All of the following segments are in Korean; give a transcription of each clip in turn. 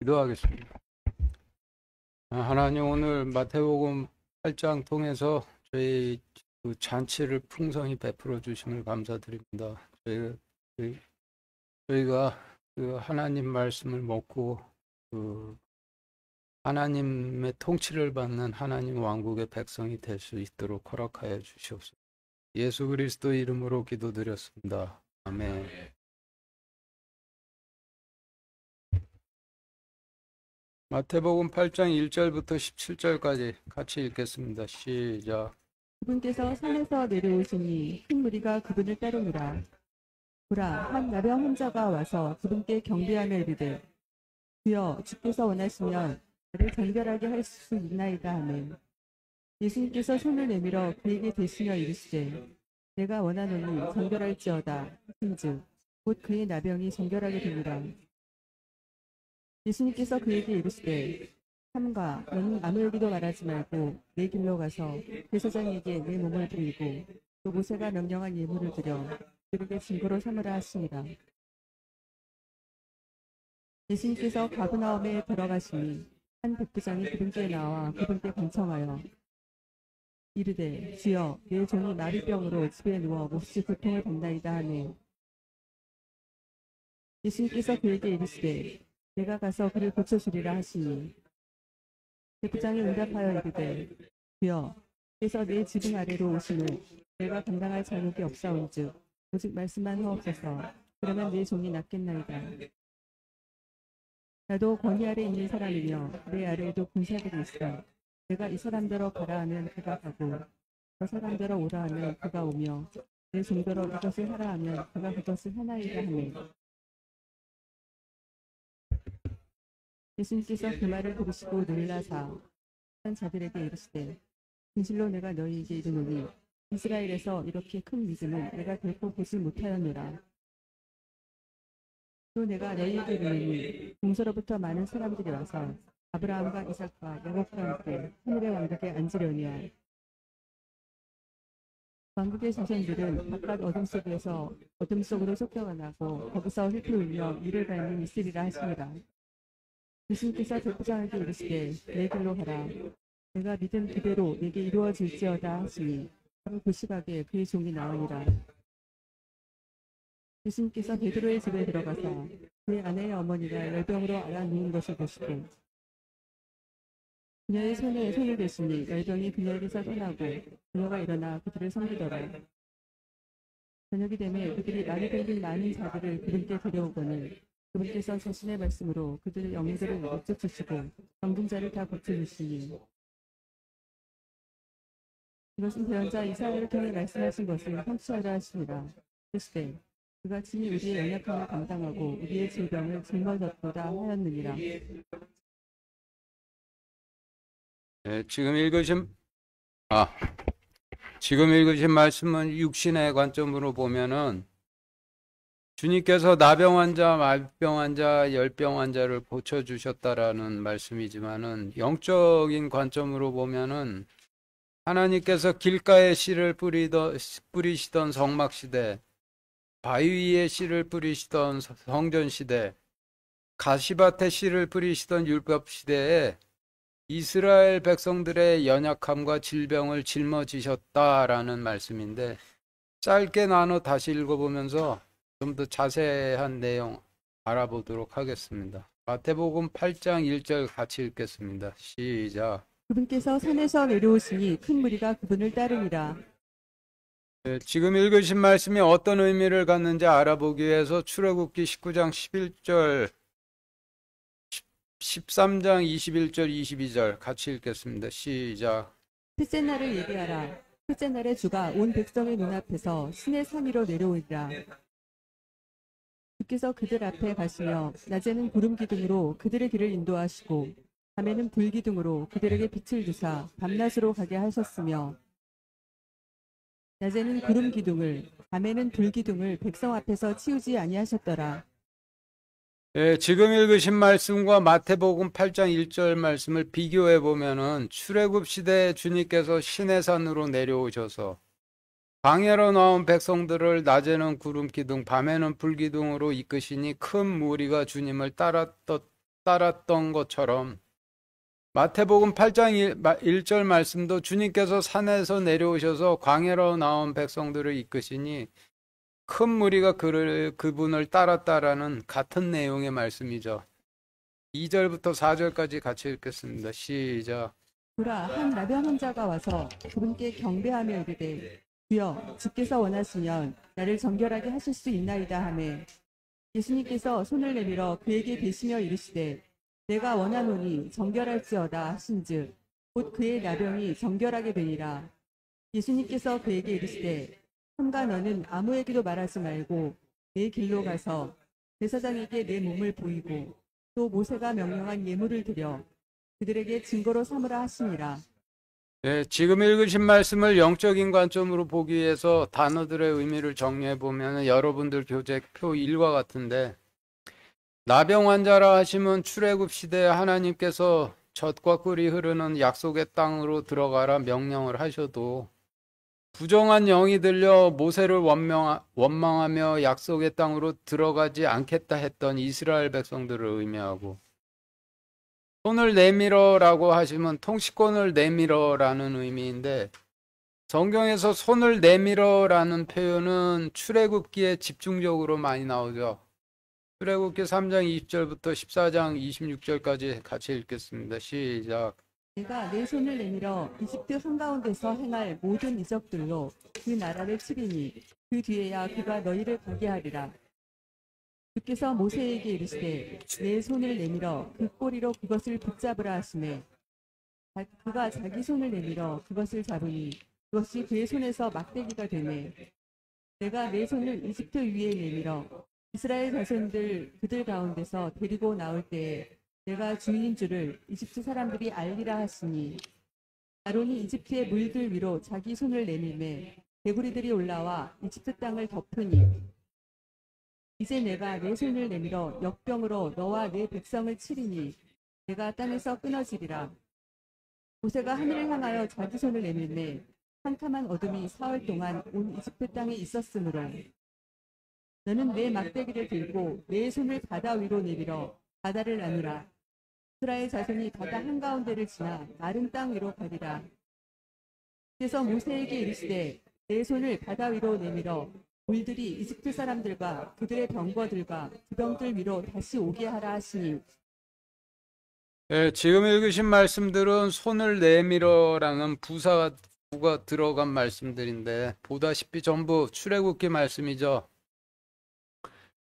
기도하겠습니다. 하나님, 오늘 마태복음 8장 통해서 저희 그 잔치를 풍성히 베풀어 주심을 감사드립니다. 저희- 저희가 그 하나님 말씀을 먹고 그 하나님의 통치를 받는 하나님 왕국의 백성이 될 수 있도록 허락하여 주시옵소서. 예수 그리스도 이름으로 기도드렸습니다. 아멘. 마태복음 8장 1절부터 17절까지 같이 읽겠습니다. 시작. 그분께서 산에서 내려오시니 큰 무리가 그분을 따르니라. 보라, 한 나병 환자가 와서 그분께 경배하며 이르되, 주여, 주께서 원하시면 나를 정결하게 할 수 있나이다 하매, 예수님께서 손을 내밀어 그에게 대시며 이르시되, 내가 원하노니 정결할지어다 하신즉 곧 그의 나병이 정결하게 되니라. 예수님께서 그에게 이르시되, 삼가, 너는 아무에게도 말하지 말고 내 길로 가서 대제사장에게 내 몸을 드리고 또 모세가 명령한 예물을 드려 그들에게 증거로 삼으라 하시니라. 예수님께서 가버나움에 들어가시니 한 백부장이 그분께 나와 그분께 간청하여 이르되, 주여, 내 종이 마비병으로 집에 누워 몹시 고통을 받나이다 하네. 예수님께서 그에게 이르시되, 내가 가서 그를 고쳐주리라 하시니, 백부장이 응답하여 이르되, 주여, 그래서 내 지붕 아래로 오시는 내가 감당할 자격이 없사온즉 오직 말씀만 하옵소서. 그러면 내 종이 낫겠나이다. 나도 권위 아래 있는 사람이며 내 아래에도 군사들이 있어. 내가 이 사람대로 가라 하면 그가 가고 저 사람대로 오라 하면 그가 오며 내 종대로 이것을 하라 하면 그가 그것을 하나이다 하네. 예수님께서 그 말을 들으시고 놀라사 한 자들에게 이르시되, 진실로 내가 너희에게 이르노니 이스라엘에서 이렇게 큰 믿음은 내가 결코 보지 못하였노라. 또 내가 너희에게 이르노니 동서로부터 많은 사람들이 와서 아브라함과 이삭과 야곱과 함께 하늘의 왕국에 앉으려니와 왕국의 자손들은 바깥 어둠 속에서 어둠 속으로 쫓겨나고 거기서 휘둘리며 이를 밟는 있으리라 하시니라. 예수님께서 백부장에게 이르시되, 내 길로 가라. 내가 믿은 그대로 내게 이루어질지어다 하시니 바로 그 시각에 그의 종이 나오니라. 예수님께서 베드로의 집에 들어가서 그의 아내의 어머니가 열병으로 앓아 누운 것을 보시고 그녀의 손에 손을 대시니 열병이 그녀에게서 떠나고 그녀가 일어나 그들을 섬기더라. 저녁이 되매 그들이 많이 들린 많은 자들을 그분께 데려오거늘 그분께서 자신의 말씀으로 그들의 영들을 일찍 주시고 병든 자를 다 고쳐주시니, 이것은 대언자 이사야를 통해 말씀하신 것을 성취하라 하시니라. 그때 그가 친히 우리의 연약함을 감당하고 우리의 질병을 짊어졌도다 하였느니라. 네, 지금 읽으신 말씀은 육신의 관점으로 보면은 주님께서 나병 환자, 마비병 환자, 열병 환자를 고쳐주셨다라는 말씀이지만은 영적인 관점으로 보면은 하나님께서 길가에 씨를 뿌리시던 성막시대, 바위 위에 씨를 뿌리시던 성전시대, 가시밭에 씨를 뿌리시던 율법시대에 이스라엘 백성들의 연약함과 질병을 짊어지셨다라는 말씀인데, 짧게 나눠 다시 읽어보면서 좀 더 자세한 내용 알아보도록 하겠습니다. 마태복음 8장 1절 같이 읽겠습니다. 시작. 그분께서 산에서 내려오시니 큰 무리가 그분을 따르니라. 네, 지금 읽으신 말씀이 어떤 의미를 갖는지 알아보기 위해서 출애굽기 19장 11절, 13장 21절, 22절 같이 읽겠습니다. 시작. 첫째 날을 예비하라. 첫째 날에 주가 온 백성의 눈앞에서 신의 산 위로 내려오리라. 주께서 그들 앞에 가시며 낮에는 구름 기둥으로 그들의 길을 인도하시고 밤에는 불 기둥으로 그들에게 빛을 주사 밤낮으로 가게 하셨으며, 낮에는 구름 기둥을 밤에는 불 기둥을 백성 앞에서 치우지 아니하셨더라. 예, 지금 읽으신 말씀과 마태복음 8장 1절 말씀을 비교해 보면은 출애굽 시대에 주님께서 시내산으로 내려오셔서 광야로 나온 백성들을 낮에는 구름 기둥, 밤에는 불 기둥으로 이끄시니 큰 무리가 주님을 따랐던 것처럼 마태복음 8장 1절 말씀도 주님께서 산에서 내려오셔서 광야로 나온 백성들을 이끄시니 큰 무리가 그분을 따랐다라는 같은 내용의 말씀이죠. 2절부터 4절까지 같이 읽겠습니다. 시작. 보라, 한 나병 환자가 와서 그분께 경배하며 이르되, 주여, 주께서 원하시면 나를 정결하게 하실 수 있나이다 하매, 예수님께서 손을 내밀어 그에게 대시며 이르시되, 내가 원하노니 정결할지어다 하신즉 곧 그의 나병이 정결하게 되니라. 예수님께서 그에게 이르시되, 삼가 너는 아무에게도 말하지 말고 내 길로 가서 제사장에게 내 몸을 보이고 또 모세가 명령한 예물을 드려 그들에게 증거로 삼으라 하시니라. 네, 지금 읽으신 말씀을 영적인 관점으로 보기 위해서 단어들의 의미를 정리해 보면 여러분들 교재표 1과 같은데, 나병 환자라 하시면 출애굽 시대에 하나님께서 젖과 꿀이 흐르는 약속의 땅으로 들어가라 명령을 하셔도 부정한 영이 들려 모세를 원망하며 약속의 땅으로 들어가지 않겠다 했던 이스라엘 백성들을 의미하고, 손을 내밀어라고 하시면 통치권을 내밀어라는 의미인데, 성경에서 손을 내밀어라는 표현은 출애굽기에 집중적으로 많이 나오죠. 출애굽기 3장 20절부터 14장 26절까지 같이 읽겠습니다. 시작. 내가 내 손을 내밀어 이집트 한가운데서 행할 모든 이적들로 그 나라를 치리니 그 뒤에야 그가 너희를 가게 하리라. 주께서 모세에게 이르시되 내 손을 내밀어 그 꼬리로 그것을 붙잡으라 하시매, 그가 자기 손을 내밀어 그것을 잡으니 그것이 그의 손에서 막대기가 되매, 내가 내 손을 이집트 위에 내밀어 이스라엘 자손들 그들 가운데서 데리고 나올 때에 내가 주인인 줄을 이집트 사람들이 알리라 하시니, 아론이 이집트의 물들 위로 자기 손을 내밀매 개구리들이 올라와 이집트 땅을 덮으니, 이제 내가 내 손을 내밀어 역병으로 너와 내 백성을 치리니 내가 땅에서 끊어지리라. 모세가 하늘을 향하여 자기 손을 내밀매 캄캄한 어둠이 사흘 동안 온 이집트 땅에 있었으므로, 너는 내 막대기를 들고 내 손을 바다 위로 내밀어 바다를 나누라. 이스라엘 자손이 바다 한가운데를 지나 마른 땅 위로 가리라. 그래서 모세에게 이르시되 내 손을 바다 위로 내밀어 물들이 이집트 사람들과 그들의 병거들과 기병들 위로 다시 오게 하라 하시니. 네, 지금 읽으신 말씀들은 손을 내밀어라는 부가 들어간 말씀들인데 보다시피 전부 출애굽기 말씀이죠.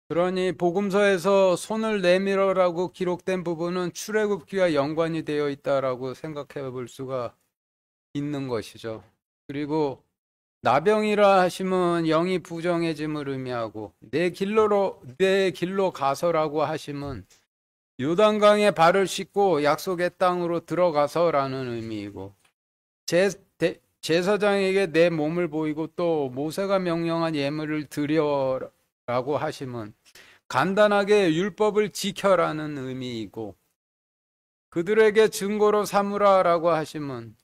그러니 복음서에서 손을 내밀어라고 기록된 부분은 출애굽기와 연관이 되어 있다라고 생각해 볼 수가 있는 것이죠. 그리고 나병이라 하시면 영이 부정해짐을 의미하고, 내 길로 가서라고 하시면 요단강에 발을 씻고 약속의 땅으로 들어가서라는 의미이고, 제사장에게 내 몸을 보이고 또 모세가 명령한 예물을 드려라고 하시면 간단하게 율법을 지켜라는 의미이고, 그들에게 증거로 삼으라라고 하시면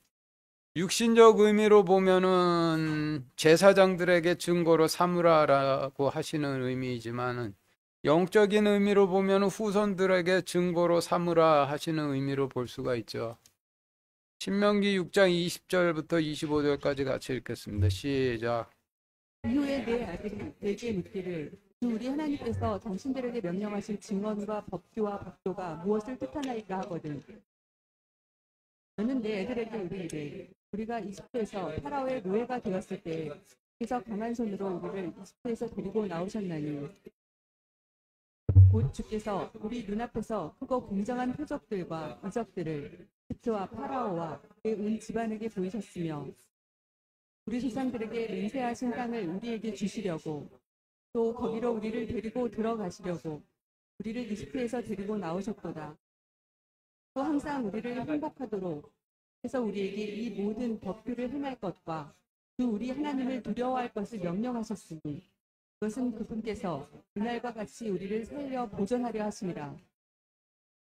육신적 의미로 보면은 제사장들에게 증거로 삼으라라고 하시는 의미이지만은, 영적인 의미로 보면은 후손들에게 증거로 삼으라 하시는 의미로 볼 수가 있죠. 신명기 6장 20절부터 25절까지 같이 읽겠습니다. 시작. 이후에 내 아들이 내게 묻기를, 주 우리 하나님께서 당신들에게 명령하신 증언과 법규와 법도가 무엇을 뜻하나이까 하거든. 너는 내 애들에게 이르기를, 우리가 이집트에서 파라오의 노예가 되었을 때 주께서 강한 손으로 우리를 이집트에서 데리고 나오셨나니, 곧 주께서 우리 눈앞에서 크고 공정한 표적들과 이적들을 이집트와 파라오와 그의 온 집안에게 보이셨으며, 우리 조상들에게 맹세하신 땅을 우리에게 주시려고, 또 거기로 우리를 데리고 들어가시려고 우리를 이집트에서 데리고 나오셨도다. 또 항상 우리를 행복하도록 해서 우리에게 이 모든 법규를 행할 것과 주 우리 하나님을 두려워할 것을 명령하셨으니, 그것은 그분께서 그날과 같이 우리를 살려 보존하려 하심이라.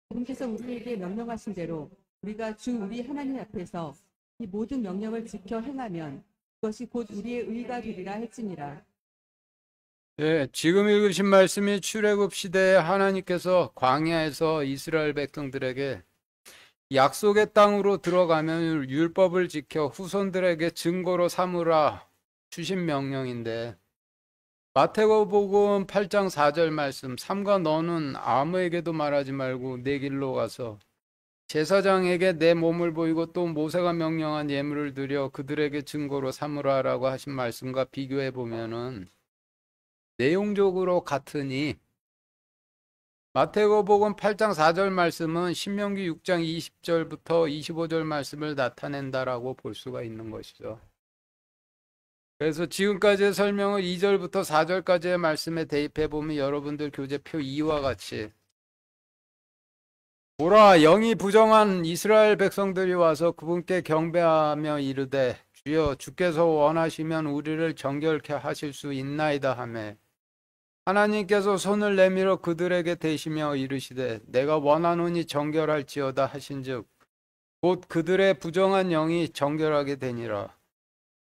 그분께서 우리에게 명령하신 대로 우리가 주 우리 하나님 앞에서 이 모든 명령을 지켜 행하면 그것이 곧 우리의 의가 되리라 했지니라. 예, 지금 읽으신 말씀이 출애굽 시대에 하나님께서 광야에서 이스라엘 백성들에게 약속의 땅으로 들어가면 율법을 지켜 후손들에게 증거로 삼으라 주신 명령인데, 마태복음 8장 4절 말씀, 삼가 너는 아무에게도 말하지 말고 내 길로 가서 제사장에게 내 몸을 보이고 또 모세가 명령한 예물을 드려 그들에게 증거로 삼으라라고 하신 말씀과 비교해 보면은 내용적으로 같으니, 마태복음 8장 4절 말씀은 신명기 6장 20절부터 25절 말씀을 나타낸다라고 볼 수가 있는 것이죠. 그래서 지금까지의 설명을 2절부터 4절까지의 말씀에 대입해 보면 여러분들 교재표 2와 같이, 보라, 영이 부정한 이스라엘 백성들이 와서 그분께 경배하며 이르되 주여 주께서 원하시면 우리를 정결케 하실 수 있나이다 하매, 하나님께서 손을 내밀어 그들에게 대시며 이르시되 내가 원하노니 정결할지어다 하신즉 곧 그들의 부정한 영이 정결하게 되니라.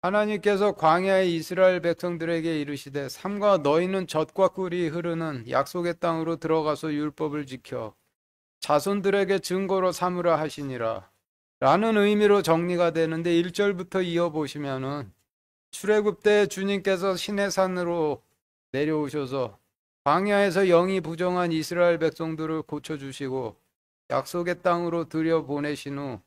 하나님께서 광야의 이스라엘 백성들에게 이르시되 삼가 너희는 젖과 꿀이 흐르는 약속의 땅으로 들어가서 율법을 지켜 자손들에게 증거로 삼으라 하시니라 라는 의미로 정리가 되는데, 1절부터 이어보시면은 출애굽 때 주님께서 시내산으로 내려오셔서 광야에서 영이 부정한 이스라엘 백성들을 고쳐주시고 약속의 땅으로 들여보내신 후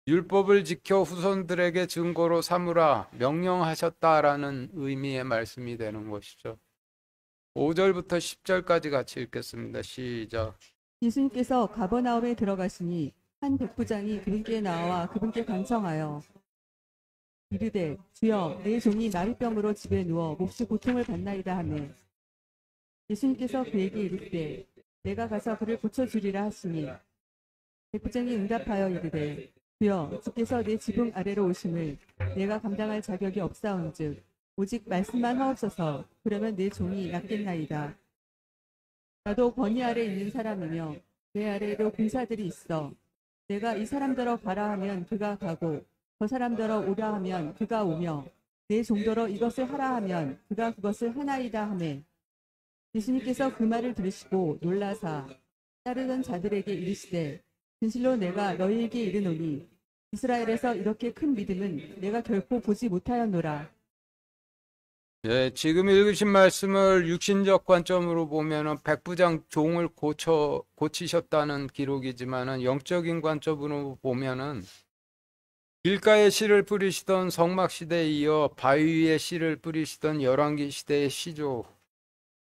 율법을 지켜 후손들에게 증거로 삼으라 명령하셨다라는 의미의 말씀이 되는 것이죠. 5절부터 10절까지 같이 읽겠습니다. 시작. 예수님께서 가버나움에 들어가시니 한 백부장이 그분께 나와 그분께 간청하여 이르되 주여 내 종이 마비병으로 집에 누워 몹시 고통을 받나이다 하매, 예수님께서 그에게 이르시되 내가 가서 그를 고쳐주리라 하시니, 백부장이 응답하여 이르되 주여 주께서 내 지붕 아래로 오심을 내가 감당할 자격이 없사온즉 오직 말씀만 하옵소서. 그러면 내 종이 낫겠나이다. 나도 권위 아래 있는 사람이며 내 아래에도 군사들이 있어 내가 이 사람더러 가라 하면 그가 가고 저 사람더러 오라 하면 그가 오며 내 종더러 이것을 하라 하면 그가 그것을 하나이다 하매, 예수님께서 그 말을 들으시고 놀라사 따르던 자들에게 이르시되 진실로 내가 너희에게 이르노니 이스라엘에서 이렇게 큰 믿음은 내가 결코 보지 못하였노라. 네, 지금 읽으신 말씀을 육신적 관점으로 보면은 백부장 종을 고치셨다는 기록이지만은, 영적인 관점으로 보면은 길가에 씨를 뿌리시던 성막 시대에 이어 바위 위에 씨를 뿌리시던 열왕기 시대의 시조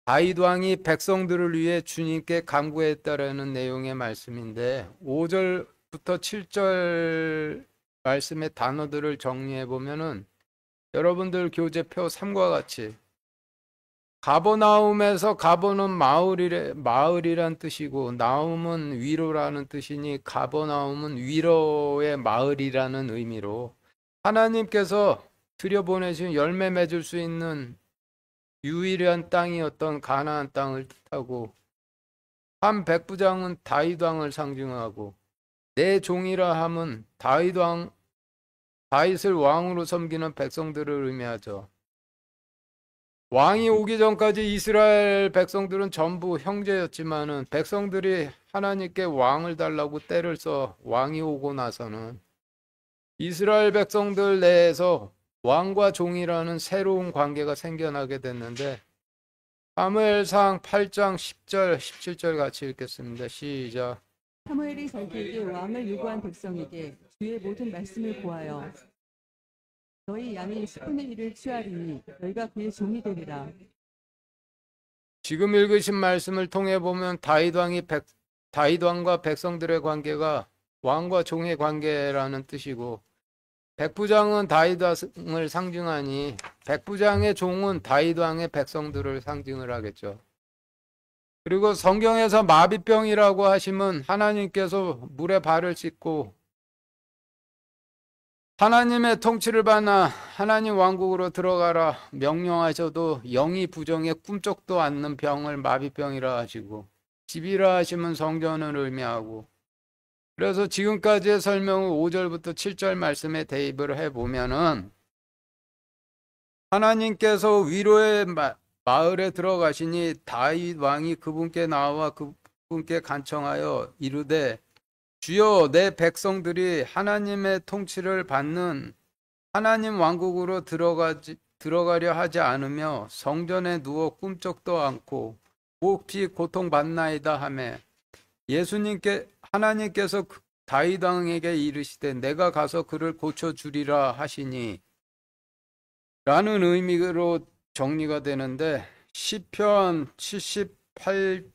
다윗 왕이 백성들을 위해 주님께 간구했다라는 내용의 말씀인데, 5절부터 7절 말씀의 단어들을 정리해 보면은 여러분들 교재표 3과 같이, 가버나움에서 가버는 마을이란 뜻이고 나움은 위로라는 뜻이니 가버나움은 위로의 마을이라는 의미로 하나님께서 들여보내신 열매 맺을 수 있는 유일한 땅이었던 가나안 땅을 뜻하고, 한 백부장은 다윗 왕을 상징하고 내 종이라 함은 다윗을 왕으로 섬기는 백성들을 의미하죠. 왕이 오기 전까지 이스라엘 백성들은 전부 형제였지만은 백성들이 하나님께 왕을 달라고 때를 써 왕이 오고 나서는 이스라엘 백성들 내에서 왕과 종이라는 새로운 관계가 생겨나게 됐는데, 사무엘상 8장 10절 17절 같이 읽겠습니다. 시작. 사무엘이 자기에게 왕을 요구한 백성에게 주의 모든 말씀을 고하여 너희 양의 10분의 1을 취하리니 너희가 그의 종이 되리라. 지금 읽으신 말씀을 통해 보면 다윗 왕과 백성들의 관계가 왕과 종의 관계라는 뜻이고, 백부장은 다윗 왕을 상징하니 백부장의 종은 다윗 왕의 백성들을 상징을 하겠죠. 그리고 성경에서 마비병이라고 하시면 하나님께서 물에 발을 씻고 하나님의 통치를 받아 하나님 왕국으로 들어가라 명령하셔도 영이 부정해 꿈쩍도 않는 병을 마비병이라 하시고, 집이라 하시면 성전을 의미하고, 그래서 지금까지의 설명을 5절부터 7절 말씀에 대입을 해보면은 하나님께서 마을에 들어가시니 다윗 왕이 그분께 나와 그분께 간청하여 이르되 주여 내 백성들이 하나님의 통치를 받는 하나님 왕국으로 들어가려 하지 않으며 성전에 누워 꿈쩍도 않고 몹시 고통받나이다 하매 하나님께서 다윗 왕에게 이르시되 내가 가서 그를 고쳐주리라 하시니 라는 의미로 정리가 되는데 시편 78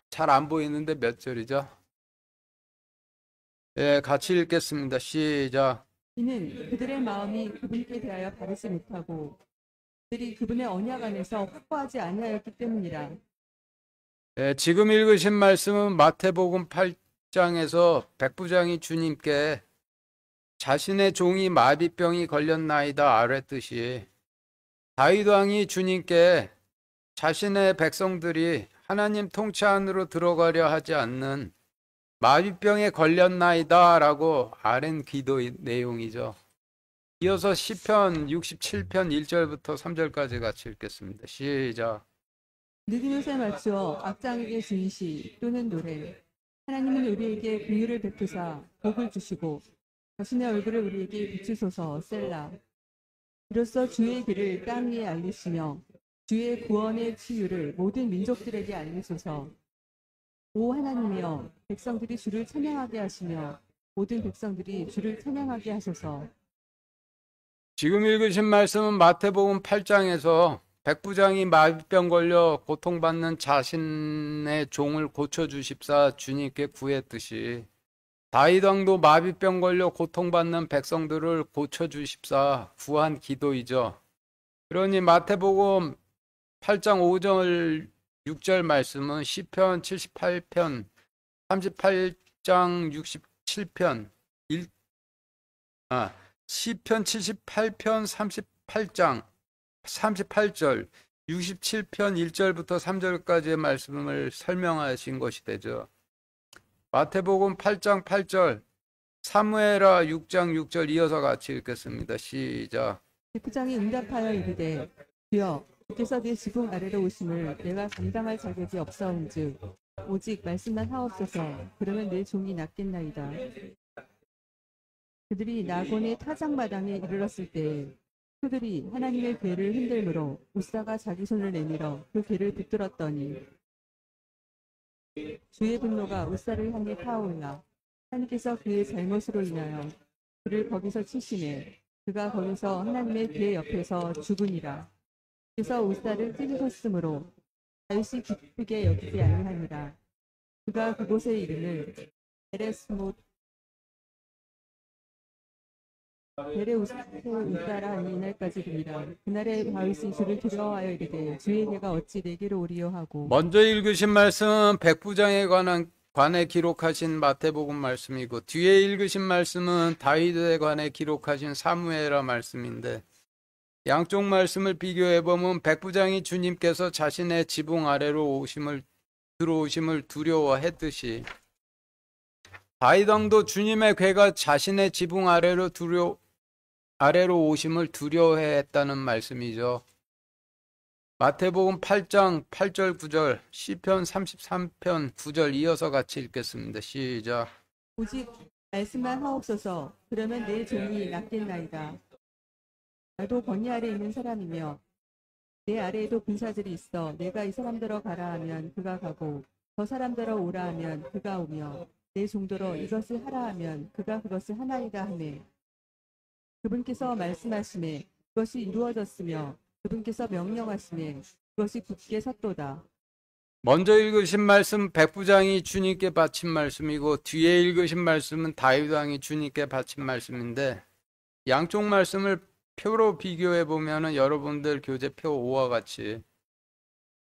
잘 안 보이는데 몇 절이죠? 예, 같이 읽겠습니다. 시작. 이는 그들의 마음이 그분께 대하여 바르지 못하고 그들이 그분의 언약 안에서 확고하지 아니하였기 때문이라. 예, 지금 읽으신 말씀은 마태복음 8장에서 백부장이 주님께 자신의 종이 마비병이 걸렸나이다 아랬듯이 다윗 왕이 주님께 자신의 백성들이 하나님 통치 안으로 들어가려 하지 않는 마비병에 걸렸나이다 라고 아랜 기도의 내용이죠. 이어서 시편 67편 1절부터 3절까지 같이 읽겠습니다. 시작. 느린 옷에 맞추어 악장에게 진시 또는 노래. 하나님은 우리에게 긍휼을 베푸사 복을 주시고 자신의 얼굴을 우리에게 비추소서. 셀라. 이로써 주의 길을 땅 위에 알리시며 주의 구원의 치유를 모든 민족들에게 알리소서. 오 하나님이여 백성들이 주를 찬양하게 하시며 모든 백성들이 주를 찬양하게 하소서. 지금 읽으신 말씀은 마태복음 8장에서 백부장이 마비병 걸려 고통받는 자신의 종을 고쳐주십사 주님께 구했듯이 다윗 왕도 마비병 걸려 고통받는 백성들을 고쳐주십사 구한 기도이죠. 그러니 마태복음 8장 5절 6절 말씀은 시편 78편 38장 67편 시편 78편 38장 38절 67편 1절부터 3절까지의 말씀을 설명하신 것이 되죠. 마태복음 8장 8절 사무엘하 6장 6절 이어서 같이 읽겠습니다. 시작. 백부장이 응답하여 이르되 주여 주께서 내 지붕 아래로 오심을 내가 감당할 자격이 없사온즉 오직 말씀만 하옵소서. 그러면 내 종이 낫겠나이다. 그들이 나곤의 타작마당에 이르렀을 때 그들이 하나님의 궤를 흔들므로 우사가 자기 손을 내밀어 그 궤를 붙들었더니 주의 분노가 우사를 향해 타올라 하나님께서 그의 잘못으로 인하여 그를 거기서 치시매 그가 거기서 하나님의 궤 옆에서 죽으니라. 그래서 우사를 찢으셨으므로 다윗이 기쁘게 여기지 아니하니라. 그가 그곳의 이름을 베레우스라 하는 이날까지 됩니다. 그날에 다윗이 주를 두려워하여 이르되 주의 궤가 어찌 내게로 오리요 하고. 먼저 읽으신 말씀은 백부장에 관해 기록하신 마태복음 말씀이고 뒤에 읽으신 말씀은 다윗에 관해 기록하신 사무엘하 말씀인데 양쪽 말씀을 비교해 보면 백부장이 주님께서 자신의 지붕 아래로 들어오심을 두려워했듯이 다윗 왕도 주님의 궤가 자신의 지붕 아래로 오심을 두려워했다는 말씀이죠. 마태복음 8장 8절 9절 시편 33편 9절 이어서 같이 읽겠습니다. 시작. 오직 말씀만 하옵소서. 그러면 내 종이 낫겠나이다. 나도 권위 아래 있는 사람이며 내 아래에도 군사들이 있어 내가 이 사람들어 가라 하면 그가 가고 저 사람들어 오라 하면 그가 오며 내 종도로 이것을 하라 하면 그가 그것을 하나이다 하매 그분께서 말씀하시매 그것이 이루어졌으며 그분께서 명령하시매 그것이 굳게 섰도다. 먼저 읽으신 말씀 백부장이 주님께 바친 말씀이고 뒤에 읽으신 말씀은 다윗 왕이 주님께 바친 말씀인데 양쪽 말씀을 표로 비교해 보면 여러분들 교재표 5와 같이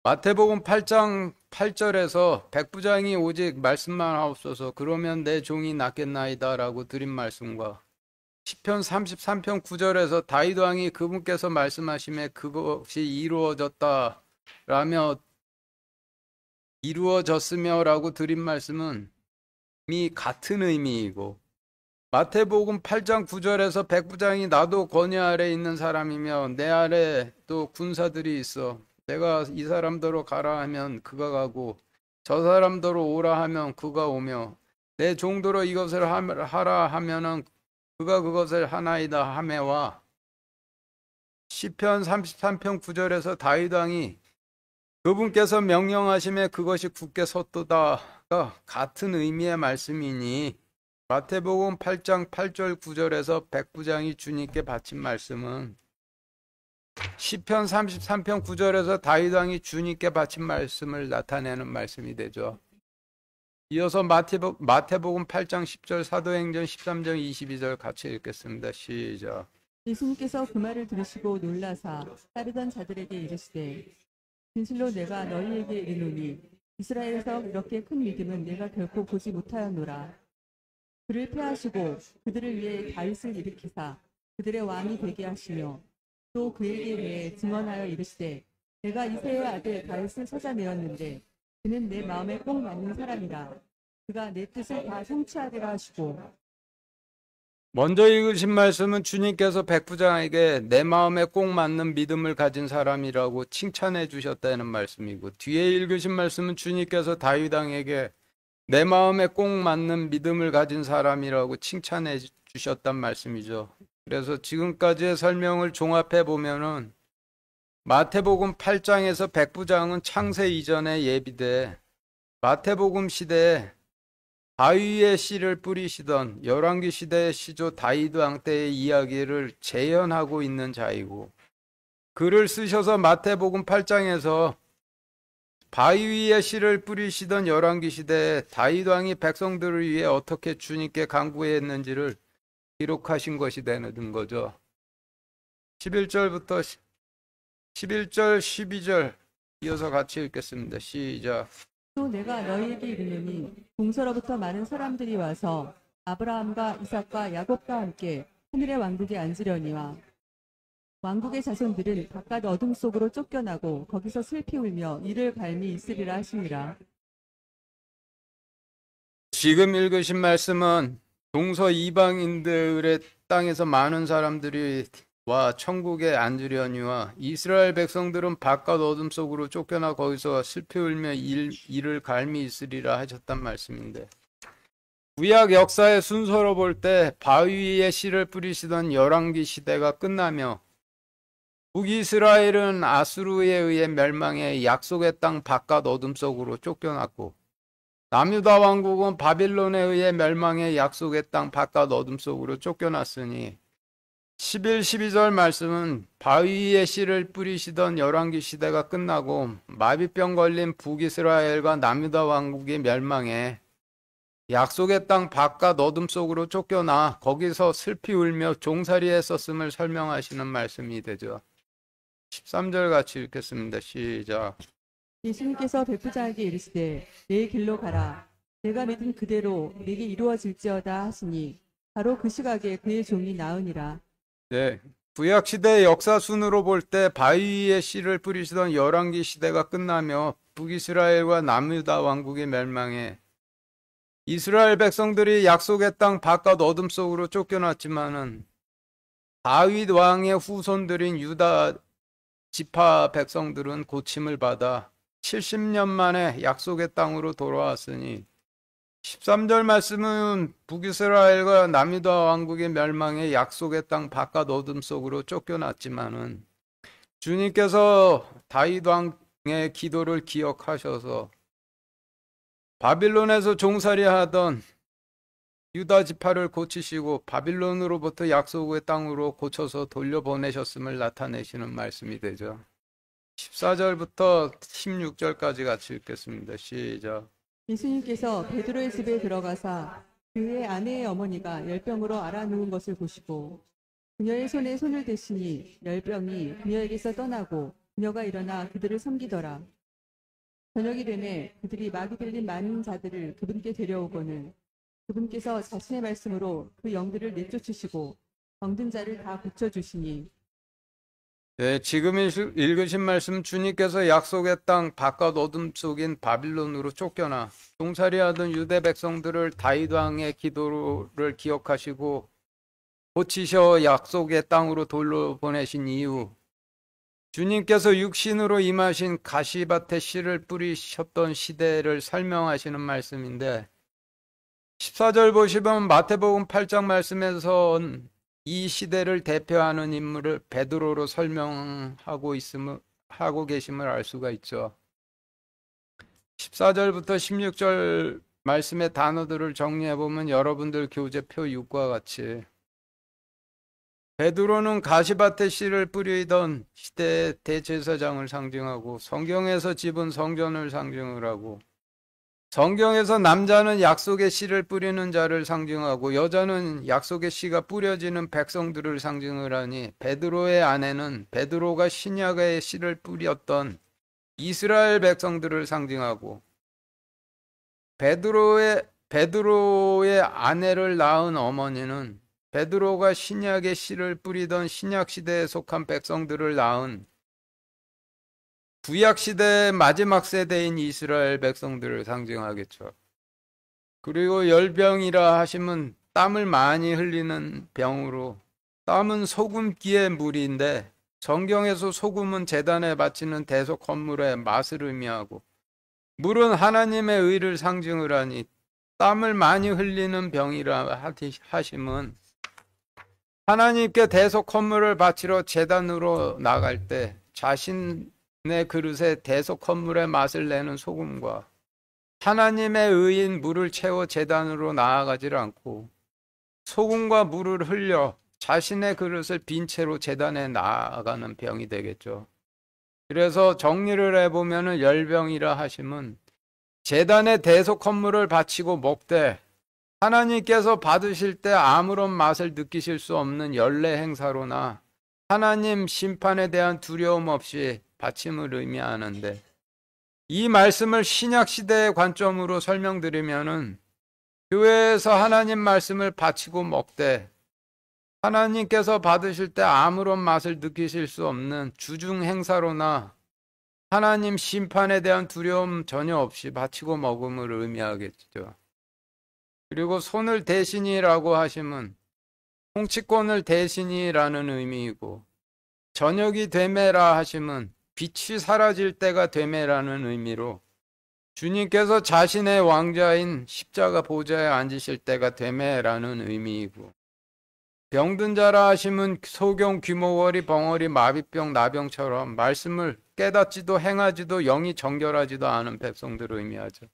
마태복음 8장 8절에서 백부장이 오직 말씀만 하옵소서 그러면 내 종이 낫겠나이다 라고 드린 말씀과 시편 33편 9절에서 다윗 왕이 그분께서 말씀하심에 그것이 이루어졌으며 라고 드린 말씀은 이미 같은 의미이고 마태복음 8장 9절에서 백부장이 나도 권위 아래 있는 사람이며 내 아래 또 군사들이 있어. 내가 이 사람더러 가라 하면 그가 가고 저 사람더러 오라 하면 그가 오며 내 종더러 이것을 하라 하면은 그가 그것을 하나이다 하매와 시편 33편 9절에서 다윗 왕이 그분께서 명령하심에 그것이 굳게 섰도다가 같은 의미의 말씀이니 마태복음 8장 8절 9절에서 백부장이 주님께 바친 말씀은 시편 33편 9절에서 다윗 왕이 주님께 바친 말씀을 나타내는 말씀이 되죠. 이어서 마태복음 8장 10절 사도행전 13장 22절 같이 읽겠습니다. 시작. 예수님께서 그 말을 들으시고 놀라사 따르던 자들에게 이르시되 진실로 내가 너희에게 이르노니 이스라엘에서 이렇게 큰 믿음은 내가 결코 보지 못하였노라. 그를 패하시고 그들을 위해 다윗을 일으키사 그들의 왕이 되게 하시며 또 그에게 대해 증언하여 이르시되 내가 이새의 아들 다윗을 찾아내었는데 그는 내 마음에 꼭 맞는 사람이라. 그가 내 뜻을 다 성취하리라 하시고. 먼저 읽으신 말씀은 주님께서 백부장에게 내 마음에 꼭 맞는 믿음을 가진 사람이라고 칭찬해 주셨다는 말씀이고, 뒤에 읽으신 말씀은 주님께서 다윗 왕에게 내 마음에 꼭 맞는 믿음을 가진 사람이라고 칭찬해 주셨단 말씀이죠. 그래서 지금까지의 설명을 종합해 보면은 마태복음 8장에서 백부장은 창세 이전에 예비돼 마태복음 시대에 바위에 씨를 뿌리시던 열왕기 시대의 시조 다윗 왕 때의 이야기를 재현하고 있는 자이고, 글을 쓰셔서 마태복음 8장에서 바위 위에 씨를 뿌리시던 열왕기 시대에 다윗 왕이 백성들을 위해 어떻게 주님께 간구했는지를 기록하신 것이 되는 거죠. 11절부터 11절 12절 이어서 같이 읽겠습니다. 시작. 또 내가 너희에게 이르노니 동서로부터 많은 사람들이 와서 아브라함과 이삭과 야곱과 함께 하늘의 왕국에 앉으려니와 왕국의 자손들은 바깥 어둠 속으로 쫓겨나고 거기서 슬피 울며 이를 갈미 있으리라 하시니라. 지금 읽으신 말씀은 동서 이방인들의 땅에서 많은 사람들이 와 천국에 앉으려니와 이스라엘 백성들은 바깥 어둠 속으로 쫓겨나 거기서 슬피 울며 이를 갈미 있으리라 하셨단 말씀인데, 구약 역사의 순서로 볼 때 바위 위에 씨를 뿌리시던 열왕기 시대가 끝나며 북이스라엘은 아수르에 의해 멸망해 약속의 땅 바깥 어둠 속으로 쫓겨났고, 남유다 왕국은 바빌론에 의해 멸망해 약속의 땅 바깥 어둠 속으로 쫓겨났으니 11, 12절 말씀은 바위 위에 씨를 뿌리시던 열왕기 시대가 끝나고 마비병 걸린 북이스라엘과 남유다 왕국이 멸망해 약속의 땅 바깥 어둠 속으로 쫓겨나 거기서 슬피 울며 종살이 했었음을 설명하시는 말씀이 되죠. 13절 같이 읽겠습니다. 시작. 예수님께서 백부장에게 이르시되 내 길로 가라. 내가 믿은 그대로 내게 이루어질지어다 하시니 바로 그 시각에 그의 종이 나으니라. 네, 구약 시대의 역사 순으로 볼 때 바위 위에 씨를 뿌리시던 열왕기 시대가 끝나며 북이스라엘과 남유다 왕국이 멸망해 이스라엘 백성들이 약속의 땅 바깥 어둠 속으로 쫓겨났지만은 다윗 왕의 후손들인 유다 지파 백성들은 고침을 받아 70년 만에 약속의 땅으로 돌아왔으니 13절 말씀은 북이스라엘과 남유다 왕국의 멸망에 약속의 땅 바깥 어둠 속으로 쫓겨났지만은 주님께서 다윗 왕의 기도를 기억하셔서 바빌론에서 종살이 하던 유다 지파를 고치시고 바빌론으로부터 약속의 땅으로 고쳐서 돌려보내셨음을 나타내시는 말씀이 되죠. 14절부터 16절까지 같이 읽겠습니다. 시작. 예수님께서 베드로의 집에 들어가사 그의 아내의 어머니가 열병으로 앓아누운 것을 보시고 그녀의 손에 손을 대시니 열병이 그녀에게서 떠나고 그녀가 일어나 그들을 섬기더라. 저녁이 되매 그들이 마귀 들린 많은 자들을 그분께 데려오고는 그분께서 자신의 말씀으로 그 영들을 내쫓으시고 병든 자를 다 고쳐주시니 네, 지금 읽으신 말씀 주님께서 약속의 땅 바깥 어둠 속인 바빌론으로 쫓겨나 종살이하던 유대 백성들을 다윗 왕의 기도를 기억하시고 고치셔 약속의 땅으로 돌려보내신 이후 주님께서 육신으로 임하신 가시밭에 씨를 뿌리셨던 시대를 설명하시는 말씀인데 14절 보시면 마태복음 8장 말씀에선 이 시대를 대표하는 인물을 베드로로 설명하고 하고 계심을 알 수가 있죠. 14절부터 16절 말씀의 단어들을 정리해보면 여러분들 교재표 6과 같이 베드로는 가시밭에 씨를 뿌리던 시대의 대제사장을 상징하고 성경에서 집은 성전을 상징을 하고 성경에서 남자는 약속의 씨를 뿌리는 자를 상징하고 여자는 약속의 씨가 뿌려지는 백성들을 상징을 하니 베드로의 아내는 베드로가 신약의 씨를 뿌렸던 이스라엘 백성들을 상징하고 베드로의 아내를 낳은 어머니는 베드로가 신약의 씨를 뿌리던 신약 시대에 속한 백성들을 낳은 구약 시대의 마지막 세대인 이스라엘 백성들을 상징하겠죠. 그리고 열병이라 하시면 땀을 많이 흘리는 병으로 땀은 소금기의 물인데 성경에서 소금은 제단에 바치는 대속 헌물의 맛을 의미하고 물은 하나님의 의를 상징을 하니 땀을 많이 흘리는 병이라 하심은 하나님께 대속 헌물을 바치러 제단으로 나갈 때 자신의 그릇에 대속 헌물의 맛을 내는 소금과 하나님의 의인 물을 채워 제단으로 나아가질 않고 소금과 물을 흘려 자신의 그릇을 빈 채로 제단에 나아가는 병이 되겠죠. 그래서 정리를 해보면 열병이라 하심은 제단에 대속 헌물을 바치고 먹되 하나님께서 받으실 때 아무런 맛을 느끼실 수 없는 연례 행사로나 하나님 심판에 대한 두려움 없이 바침을 의미하는데 이 말씀을 신약 시대의 관점으로 설명드리면은 교회에서 하나님 말씀을 바치고 먹되 하나님께서 받으실 때 아무런 맛을 느끼실 수 없는 주중 행사로나 하나님 심판에 대한 두려움 전혀 없이 바치고 먹음을 의미하겠죠. 그리고 손을 대신이라고 하시면 통치권을 대신이라는 의미이고 저녁이 되매라 하시면 빛이 사라질 때가 되매라는 의미로 주님께서 자신의 왕자인 십자가 보좌에 앉으실 때가 되매라는 의미이고 병든 자라 하시면 소경, 귀모거리, 벙어리, 마비병, 나병처럼 말씀을 깨닫지도 행하지도 영이 정결하지도 않은 백성들을 의미하죠.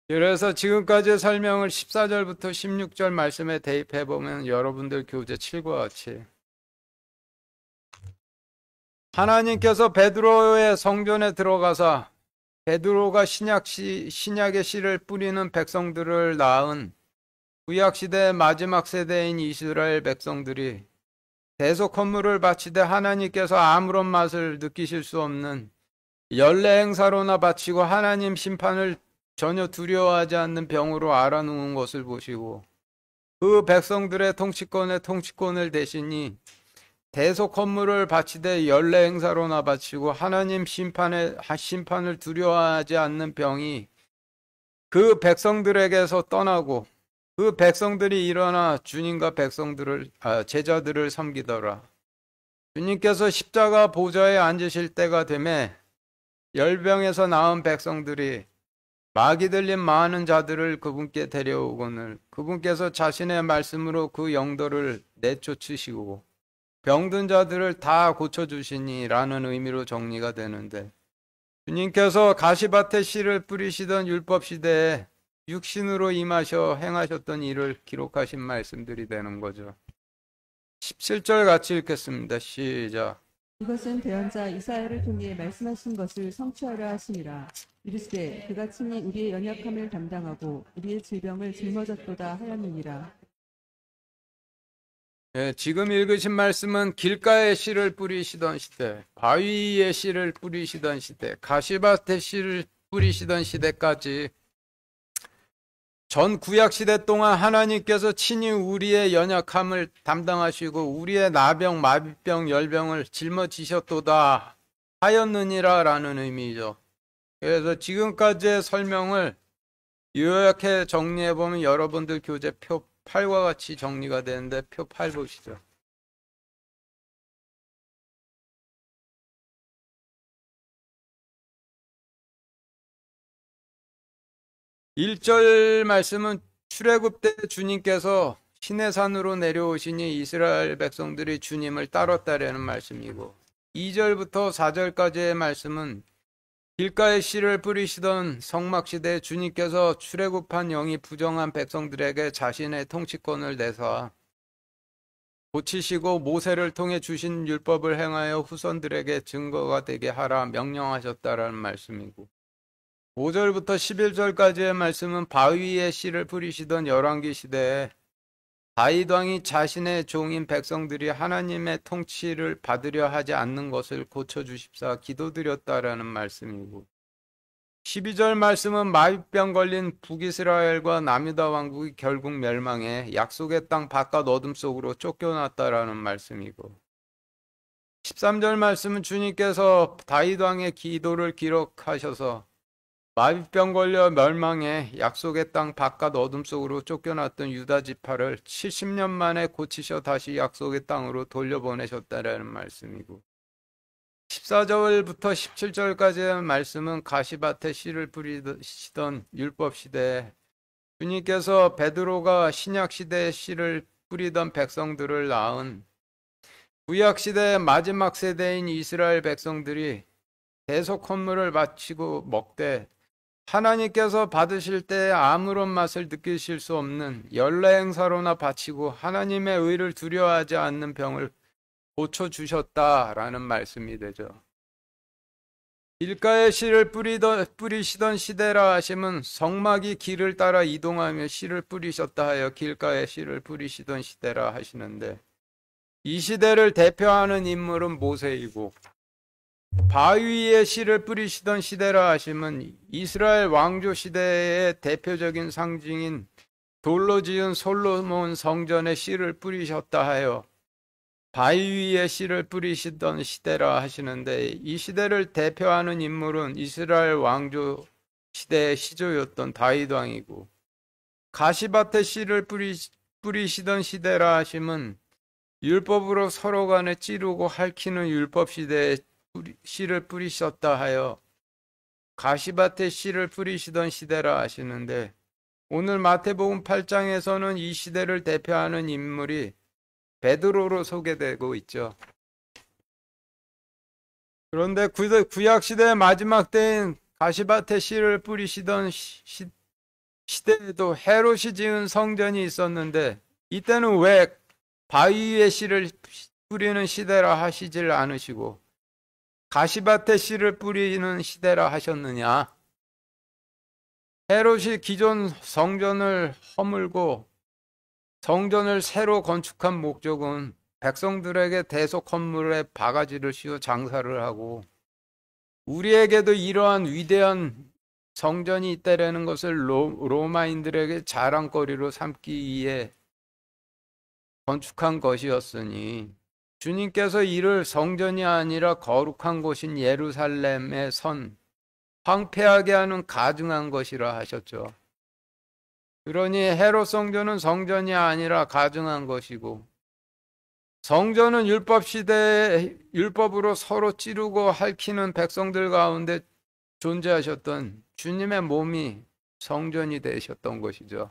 그래서 지금까지의 설명을 14절부터 16절 말씀에 대입해보면 여러분들 교재 7과 같이 하나님께서 베드로의 성전에 들어가사 베드로가 신약의 씨를 뿌리는 백성들을 낳은 구약시대의 마지막 세대인 이스라엘 백성들이 대속 헌물을 바치되 하나님께서 아무런 맛을 느끼실 수 없는 연례 행사로나 바치고 하나님 심판을 전혀 두려워하지 않는 병으로 알아놓은 것을 보시고 그 백성들의 통치권을 대신이 대속 헌물을 바치되 연례 행사로나 바치고 하나님 심판을 두려워하지 않는 병이 그 백성들에게서 떠나고 그 백성들이 일어나 주님과 제자들을 섬기더라. 주님께서 십자가 보좌에 앉으실 때가 되매 열병에서 나온 백성들이 마귀 들린 많은 자들을 그분께 데려오거늘 그분께서 자신의 말씀으로 그 영들을 내쫓으시고 병든 자들을 다 고쳐주시니 라는 의미로 정리가 되는데 주님께서 가시밭에 씨를 뿌리시던 율법시대에 육신으로 임하셔 행하셨던 일을 기록하신 말씀들이 되는 거죠. 17절 같이 읽겠습니다. 시작. 이것은 대언자 이사야를 통해 말씀하신 것을 성취하려 하심이라. 이르시되 그가 친히 우리의 연약함을 담당하고 우리의 질병을 짊어졌도다 하였느니라. 네, 지금 읽으신 말씀은 길가에 씨를 뿌리시던 시대, 바위에 씨를 뿌리시던 시대, 가시밭에 씨를 뿌리시던 시대까지 전 구약 시대 동안 하나님께서 친히 우리의 연약함을 담당하시고 우리의 나병, 마비병, 열병을 짊어지셨도다 하였느니라라는 의미죠. 그래서 지금까지의 설명을 요약해 정리해 보면 여러분들 교재 표 8과 같이 정리가 되는데 표 8 보시죠. 1절 말씀은 출애굽 때 주님께서 시내산으로 내려오시니 이스라엘 백성들이 주님을 따랐다라는 말씀이고 2절부터 4절까지의 말씀은 길가에 씨를 뿌리시던 성막시대에 주님께서 출애굽한 영이 부정한 백성들에게 자신의 통치권을 내사 고치시고 모세를 통해 주신 율법을 행하여 후손들에게 증거가 되게 하라 명령하셨다라는 말씀이고 5절부터 11절까지의 말씀은 바위에 씨를 뿌리시던 열왕기 시대에 다윗 왕이 자신의 종인 백성들이 하나님의 통치를 받으려 하지 않는 것을 고쳐주십사 기도드렸다라는 말씀이고 12절 말씀은 마비병 걸린 북이스라엘과 남유다 왕국이 결국 멸망해 약속의 땅 바깥 어둠 속으로 쫓겨났다라는 말씀이고 13절 말씀은 주님께서 다윗 왕의 기도를 기록하셔서 마비병 걸려 멸망해 약속의 땅 바깥 어둠 속으로 쫓겨났던 유다 지파를 70년 만에 고치셔 다시 약속의 땅으로 돌려보내셨다라는 말씀이고 14절부터 17절까지의 말씀은 가시밭에 씨를 뿌리시던 율법시대에 주님께서 베드로가 신약시대에 씨를 뿌리던 백성들을 낳은 구약시대의 마지막 세대인 이스라엘 백성들이 대속 헌물을 바치고 먹되 하나님께서 받으실 때 아무런 맛을 느끼실 수 없는 연례 행사로나 바치고 하나님의 의를 두려워하지 않는 병을 고쳐주셨다라는 말씀이 되죠. 길가에 씨를 뿌리시던 시대라 하심은 성막이 길을 따라 이동하며 씨를 뿌리셨다 하여 길가에 씨를 뿌리시던 시대라 하시는데 이 시대를 대표하는 인물은 모세이고 바위 위에 씨를 뿌리시던 시대라 하심은 이스라엘 왕조 시대의 대표적인 상징인 돌로 지은 솔로몬 성전에 씨를 뿌리셨다 하여 바위 위에 씨를 뿌리시던 시대라 하시는데 이 시대를 대표하는 인물은 이스라엘 왕조 시대의 시조였던 다윗 왕이고 가시밭에 씨를 뿌리시던 시대라 하심은 율법으로 서로 간에 찌르고 핥히는 율법 시대에 씨를 뿌리셨다 하여 가시밭에 씨를 뿌리시던 시대라 하시는데 오늘 마태복음 8장에서는 이 시대를 대표하는 인물이 베드로로 소개되고 있죠. 그런데 구약시대의 마지막 때인 가시밭에 씨를 뿌리시던 시대에도 헤롯이 지은 성전이 있었는데 이때는 왜 바위 위에 씨를 뿌리는 시대라 하시질 않으시고 가시밭에 씨를 뿌리는 시대라 하셨느냐? 헤롯이 기존 성전을 허물고 성전을 새로 건축한 목적은 백성들에게 대속 헌물에 바가지를 씌워 장사를 하고 우리에게도 이러한 위대한 성전이 있다라는 것을 로마인들에게 자랑거리로 삼기 위해 건축한 것이었으니 주님께서 이를 성전이 아니라 거룩한 곳인 예루살렘의 선 황폐하게 하는 가증한 것이라 하셨죠. 그러니 헤롯 성전은 성전이 아니라 가증한 것이고 성전은 율법 시대에 율법으로 서로 찌르고 핥히는 백성들 가운데 존재하셨던 주님의 몸이 성전이 되셨던 것이죠.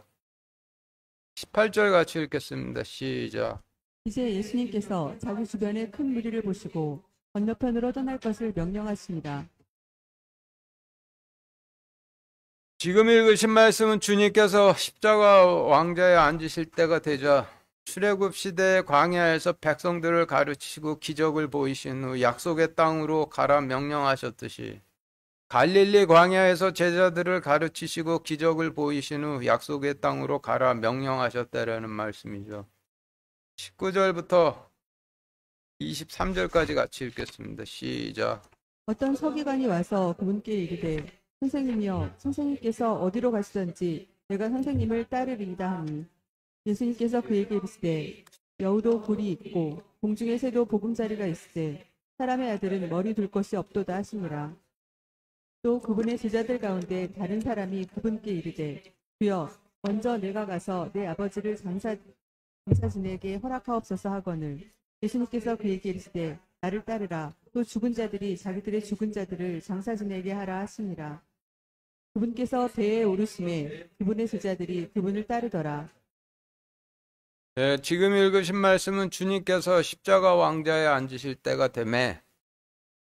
18절 같이 읽겠습니다. 시작. 이제 예수님께서 자기 주변의 큰 무리를 보시고 건너편으로 떠날 것을 명령하십니다. 지금 읽으신 말씀은 주님께서 십자가 왕좌에 앉으실 때가 되자 출애굽 시대의 광야에서 백성들을 가르치시고 기적을 보이신 후 약속의 땅으로 가라 명령하셨듯이 갈릴리 광야에서 제자들을 가르치시고 기적을 보이신 후 약속의 땅으로 가라 명령하셨다라는 말씀이죠. 19절부터 23절까지 같이 읽겠습니다. 시작. 어떤 서기관이 와서 그분께 이르되 선생님이여 선생님께서 어디로 가시든지 내가 선생님을 따르리이다 하니 예수님께서 그에게 이르시되 여우도 굴이 있고 공중의 새도 보금자리가 있으되 사람의 아들은 머리 둘 것이 없도다 하시니라. 또 그분의 제자들 가운데 다른 사람이 그분께 이르되 주여 먼저 내가 가서 내 아버지를 장사 지내게 허락하옵소서 하거늘 예수님께서 그에게 이르시되 나를 따르라. 또 죽은 자들이 자기들의 죽은 자들을 장사 지내게 하라 하시니라. 그분께서 배에 오르심에 그분의 제자들이 그분을 따르더라. 네, 지금 읽으신 말씀은 주님께서 십자가 왕좌에 앉으실 때가 되매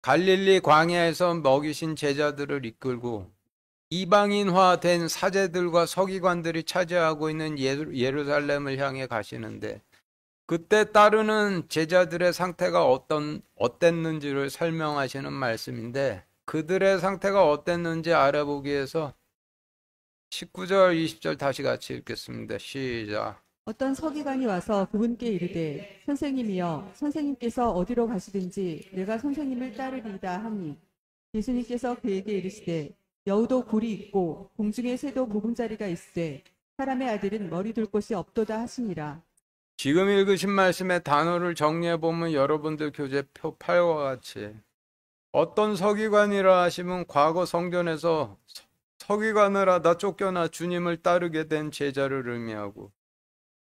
갈릴리 광야에서 먹이신 제자들을 이끌고 이방인화된 사제들과 서기관들이 차지하고 있는 예루살렘을 향해 가시는데 그때 따르는 제자들의 상태가 어땠는지를 설명하시는 말씀인데 그들의 상태가 어땠는지 알아보기 위해서 19절, 20절 다시 같이 읽겠습니다. 시작. 어떤 서기관이 와서 그분께 이르되 선생님이여 선생님께서 어디로 가시든지 내가 선생님을 따르리이다 하니 예수님께서 그에게 이르시되 여우도 굴이 있고 공중의 새도 보금자리가 있으되 사람의 아들은 머리 둘 곳이 없도다 하시니라. 지금 읽으신 말씀의 단어를 정리해 보면 여러분들 교재표 8과 같이 어떤 서기관이라 하시면 과거 성전에서 서기관을 하다 쫓겨나 주님을 따르게 된 제자를 의미하고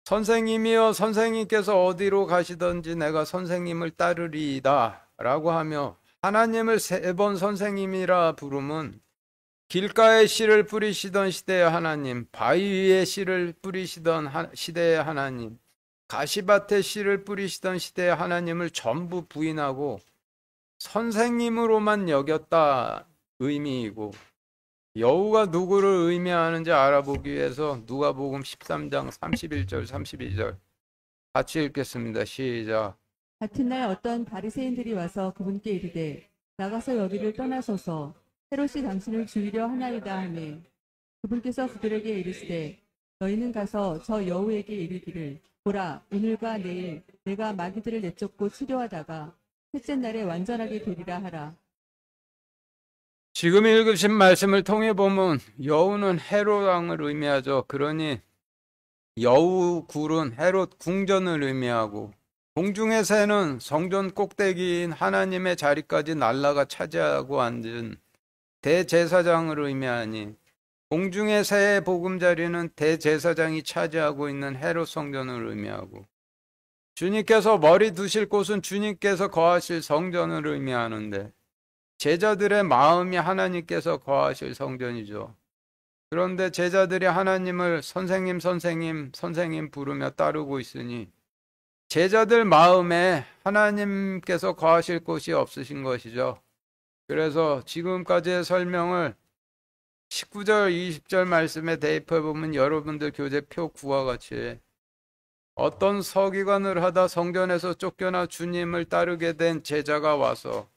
선생님이여 선생님께서 어디로 가시든지 내가 선생님을 따르리이다 라고 하며 하나님을 3번 선생님이라 부르면 길가에 씨를 뿌리시던 시대의 하나님, 바위 위에 씨를 뿌리시던 시대의 하나님, 가시밭에 씨를 뿌리시던 시대의 하나님을 전부 부인하고 선생님으로만 여겼다 의미이고 여우가 누구를 의미하는지 알아보기 위해서 누가복음 13장 31절 32절 같이 읽겠습니다. 시작. 같은 날 어떤 바리새인들이 와서 그분께 이르되 나가서 여기를 떠나소서 헤롯이 당신을 죽이려 하나이다 하매 그분께서 그들에게 이르시되 너희는 가서 저 여우에게 이르기를 보라 오늘과 내일 내가 마귀들을 내쫓고 치료하다가 셋째 날에 완전하게 되리라 하라. 지금 읽으신 말씀을 통해 보면 여우는 헤롯 왕을 의미하죠. 그러니 여우 굴은 헤롯 궁전을 의미하고 공중의 새는 성전 꼭대기인 하나님의 자리까지 날아가 차지하고 앉은 대제사장을 의미하니 공중의 새의 보금자리는 대제사장이 차지하고 있는 헤롯 성전을 의미하고 주님께서 머리 두실 곳은 주님께서 거하실 성전을 의미하는데 제자들의 마음이 하나님께서 거하실 성전이죠. 그런데 제자들이 하나님을 선생님 선생님 선생님 부르며 따르고 있으니 제자들 마음에 하나님께서 거하실 곳이 없으신 것이죠. 그래서 지금까지의 설명을 19절 20절 말씀에 대입해 보면 여러분들 교재표 9와 같이 어떤 서기관을 하다 성전에서 쫓겨나 주님을 따르게 된 제자가 와서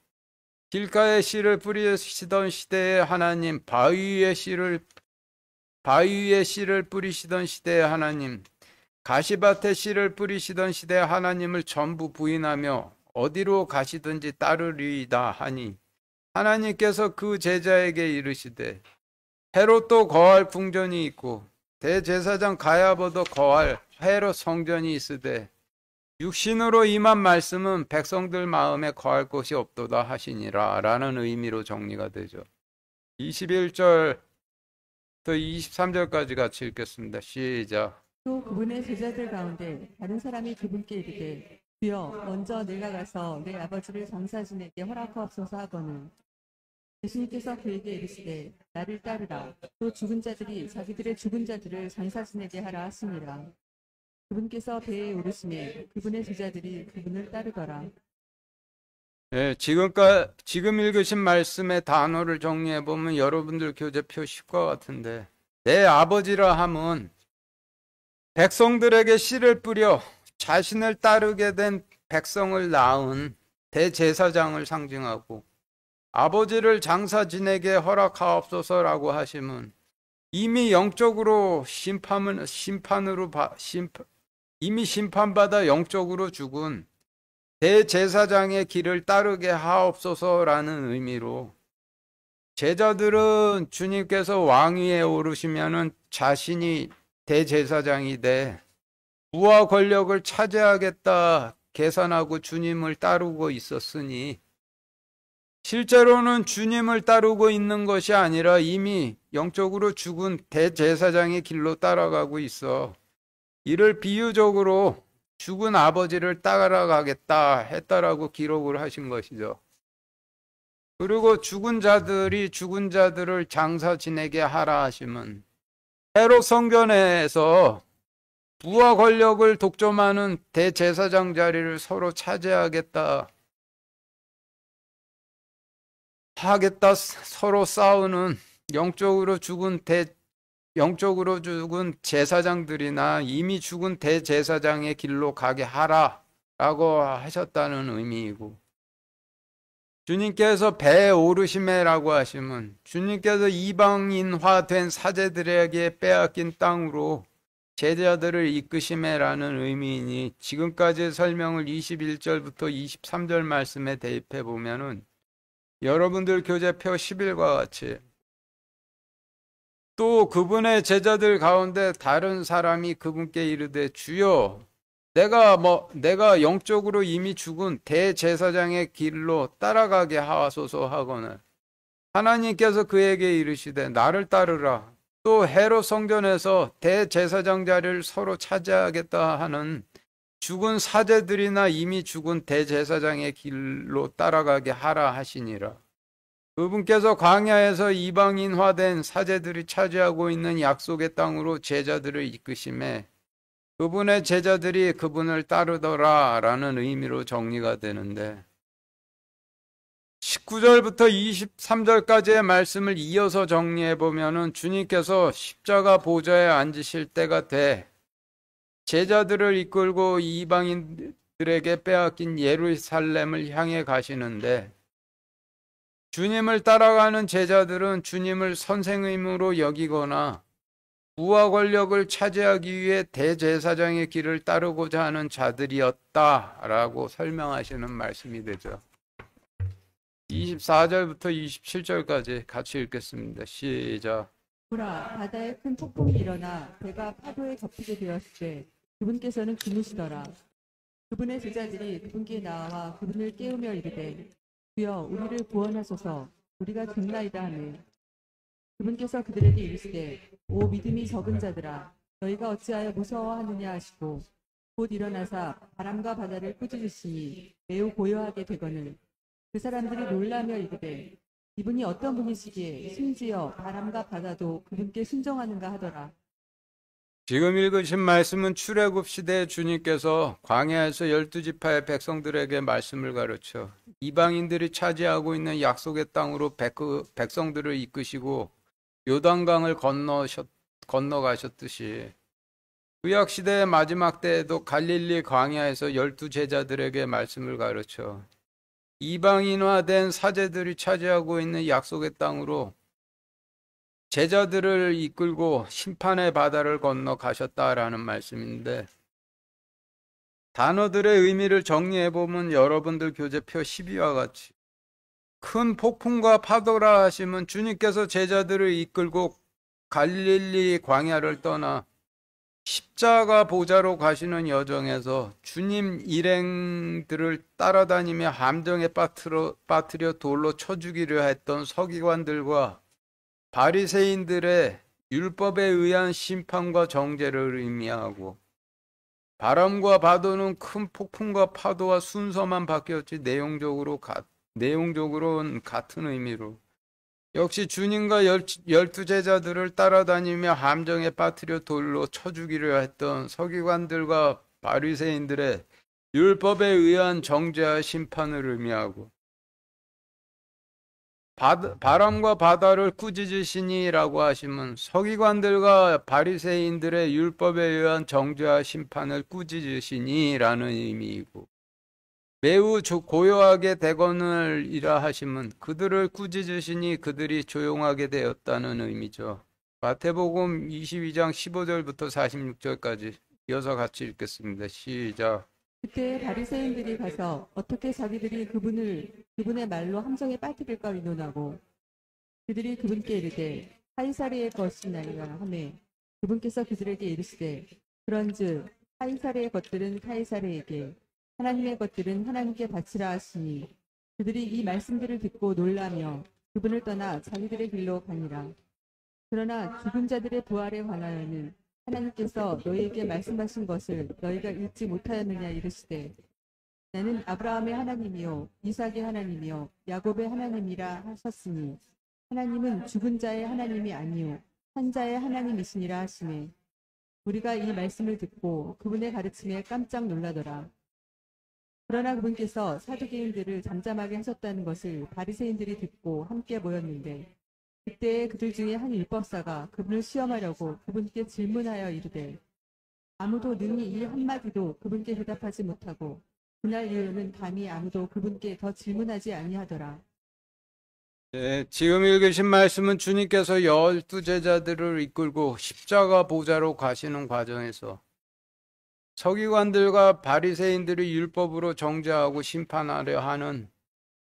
길가에 씨를 뿌리시던 시대의 하나님, 바위 위에 씨를 뿌리시던 시대의 하나님, 가시밭에 씨를 뿌리시던 시대의 하나님을 전부 부인하며 어디로 가시든지 따르리이다 하니 하나님께서 그 제자에게 이르시되 헤롯도 거할 궁전이 있고 대제사장 가야바도 거할 헤롯 성전이 있으되 육신으로 임한 말씀은 백성들 마음에 거할 곳이 없도다 하시니라 라는 의미로 정리가 되죠. 21절 또 23절까지 같이 읽겠습니다. 시작. 또 그분의 제자들 가운데 다른 사람이 그분께 이르되 주여 먼저 내가 가서 내 아버지를 장사 지내게 허락하옵소서 하거늘 예수님께서 그에게 이르시되 나를 따르라. 또 죽은 자들이 자기들의 죽은 자들을 장사 지내게 하라 하시니라. 그분께서 배에 오르심에 그분의 제자들이 그분을 따르더라. 예, 지금 읽으신 말씀의 단어를 정리해 보면 여러분들 교재표 10과 같은데 내 아버지라 함은 백성들에게 씨를 뿌려 자신을 따르게 된 백성을 낳은 대제사장을 상징하고 아버지를 장사 지내게 허락하옵소서라고 하시면 이미 영적으로 이미 심판받아 영적으로 죽은 대제사장의 길을 따르게 하옵소서라는 의미로 제자들은 주님께서 왕위에 오르시면은 자신이 대제사장이 돼 부와 권력을 차지하겠다 계산하고 주님을 따르고 있었으니 실제로는 주님을 따르고 있는 것이 아니라 이미 영적으로 죽은 대제사장의 길로 따라가고 있어. 이를 비유적으로 죽은 아버지를 따라가겠다 했다라고 기록을 하신 것이죠. 그리고 죽은 자들이 죽은 자들을 장사 지내게 하라 하심은 헤롯 성전에서 부와 권력을 독점하는 대제사장 자리를 서로 차지하겠다 서로 싸우는 영적으로 죽은 제사장들이나 이미 죽은 대제사장의 길로 가게 하라라고 하셨다는 의미이고, 주님께서 배에 오르시매라고 하시면 주님께서 이방인화된 사제들에게 빼앗긴 땅으로 제자들을 이끄시매라는 의미이니, 지금까지 설명을 21절부터 23절 말씀에 대입해 보면은 여러분들 교재표 10일과 같이 또 그분의 제자들 가운데 다른 사람이 그분께 이르되 주여 내가 영적으로 이미 죽은 대제사장의 길로 따라가게 하소서 하거늘 하나님께서 그에게 이르시되 나를 따르라. 또 헤롯 성전에서 대제사장 자리를 서로 차지하겠다 하는 죽은 사제들이나 이미 죽은 대제사장의 길로 따라가게 하라 하시니라. 그분께서 광야에서 이방인화된 사제들이 차지하고 있는 약속의 땅으로 제자들을 이끄심에 그분의 제자들이 그분을 따르더라 라는 의미로 정리가 되는데, 19절부터 23절까지의 말씀을 이어서 정리해 보면은 주님께서 십자가 보좌에 앉으실 때가 돼 제자들을 이끌고 이방인들에게 빼앗긴 예루살렘을 향해 가시는데, 주님을 따라가는 제자들은 주님을 선생님으로 여기거나 부와 권력을 차지하기 위해 대제사장의 길을 따르고자 하는 자들이었다라고 설명하시는 말씀이 되죠. 24절부터 27절까지 같이 읽겠습니다. 시작. 보라, 바다에 큰 폭풍이 일어나 배가 파도에 덮이게 되었을 때 그분께서는 주무시더라. 그분의 제자들이 그분께 나와 그분을 깨우며 이르되 주여 우리를 구원하소서, 우리가 죽나이다 하매 그분께서 그들에게 이르시되 오 믿음이 적은 자들아, 너희가 어찌하여 무서워하느냐 하시고 곧 일어나사 바람과 바다를 꾸짖으시니 매우 고요하게 되거늘 그 사람들이 놀라며 이르되 이분이 어떤 분이시기에 심지어 바람과 바다도 그분께 순종하는가 하더라. 지금 읽으신 말씀은 출애굽 시대에 주님께서 광야에서 12지파의 백성들에게 말씀을 가르쳐 이방인들이 차지하고 있는 약속의 땅으로 백성들을 이끄시고 요단강을 건너가셨듯이 구약 시대의 마지막 때에도 갈릴리 광야에서 12제자들에게 말씀을 가르쳐 이방인화된 사제들이 차지하고 있는 약속의 땅으로 제자들을 이끌고 심판의 바다를 건너 가셨다라는 말씀인데, 단어들의 의미를 정리해 보면 여러분들 교재표 12와 같이 큰 폭풍과 파도라 하시면 주님께서 제자들을 이끌고 갈릴리 광야를 떠나 십자가 보좌로 가시는 여정에서 주님 일행들을 따라다니며 함정에 빠뜨려 돌로 쳐 죽이려 했던 서기관들과 바리새인들의 율법에 의한 심판과 정죄를 의미하고, 바람과 파도는 큰 폭풍과 파도와 순서만 바뀌었지 내용적으로는 같은 의미로 역시 주님과 12제자들을 따라다니며 함정에 빠뜨려 돌로 쳐 죽이려 했던 서기관들과 바리새인들의 율법에 의한 정죄와 심판을 의미하고, 바람과 바다를 꾸짖으시니라고 하시면 서기관들과 바리새인들의 율법에 의한 정죄와 심판을 꾸짖으시니라는 의미이고, 매우 고요하게 되거늘이라 하시면 그들을 꾸짖으시니 그들이 조용하게 되었다는 의미죠. 마태복음 22장 15절부터 46절까지 이어서 같이 읽겠습니다. 시작. 그때 바리새인들이 가서 어떻게 자기들이 그분의 말로 함정에 빠뜨릴까 의논하고 그들이 그분께 이르되 카이사르의 것이나이다 하매 그분께서 그들에게 이르시되 그런즉 카이사르의 것들은 카이사르에게 하나님의 것들은 하나님께 바치라 하시니 그들이 이 말씀들을 듣고 놀라며 그분을 떠나 자기들의 길로 가니라. 그러나 죽은 자들의 부활에 관하여는 하나님께서 너희에게 말씀하신 것을 너희가 읽지 못하였느냐 이르시되 나는 아브라함의 하나님이요 이삭의 하나님이요 야곱의 하나님이라 하셨으니 하나님은 죽은 자의 하나님이 아니요 산 자의 하나님이시니라 하시네. 우리가 이 말씀을 듣고 그분의 가르침에 깜짝 놀라더라. 그러나 그분께서 사두개인들을 잠잠하게 하셨다는 것을 바리새인들이 듣고 함께 모였는데 그때 그들 중에 한 율법사가 그분을 시험하려고 그분께 질문하여 이르되 아무도 능히 이 한마디도 그분께 대답하지 못하고 그날 이후로는 감히 아무도 그분께 더 질문하지 아니하더라. 네, 지금 읽으신 말씀은 주님께서 12 제자들을 이끌고 십자가 보좌로 가시는 과정에서 서기관들과 바리새인들이 율법으로 정죄하고 심판하려 하는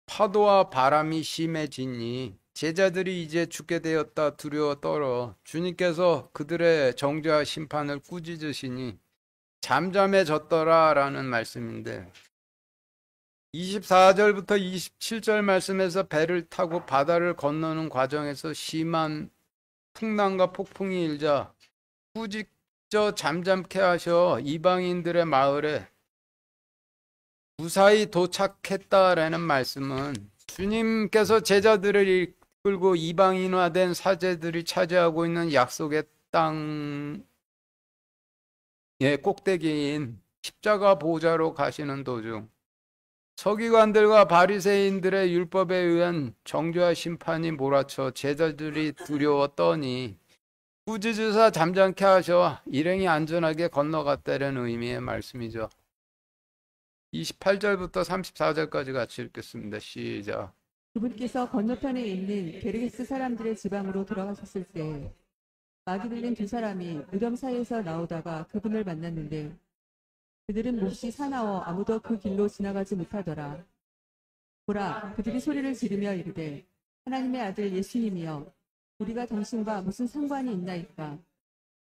파도와 바람이 심해지니 제자들이 이제 죽게 되었다 두려워 떨어 주님께서 그들의 정죄와 심판을 꾸짖으시니 잠잠해졌더라라는 말씀인데 24절부터 27절 말씀에서 배를 타고 바다를 건너는 과정에서 심한 풍랑과 폭풍이 일자 꾸짖어 잠잠케 하셔 이방인들의 마을에 무사히 도착했다라는 말씀은 주님께서 제자들을 이끌고 이방인화된 사제들이 차지하고 있는 약속의 땅의 꼭대기인 십자가 보좌로 가시는 도중 서기관들과 바리새인들의 율법에 의한 정죄와 심판이 몰아쳐 제자들이 두려워 떠니 꾸짖으사 잠잠케 하셔 일행이 안전하게 건너갔다는 의미의 말씀이죠. 28절부터 34절까지 같이 읽겠습니다. 시작. 그분께서 건너편에 있는 게르게스 사람들의 지방으로 돌아가셨을 때 마귀 들린 두 사람이 무덤 사이에서 나오다가 그분을 만났는데 그들은 몹시 사나워 아무도 그 길로 지나가지 못하더라. 보라, 그들이 소리를 지르며 이르되 하나님의 아들 예수님이여 우리가 당신과 무슨 상관이 있나이까?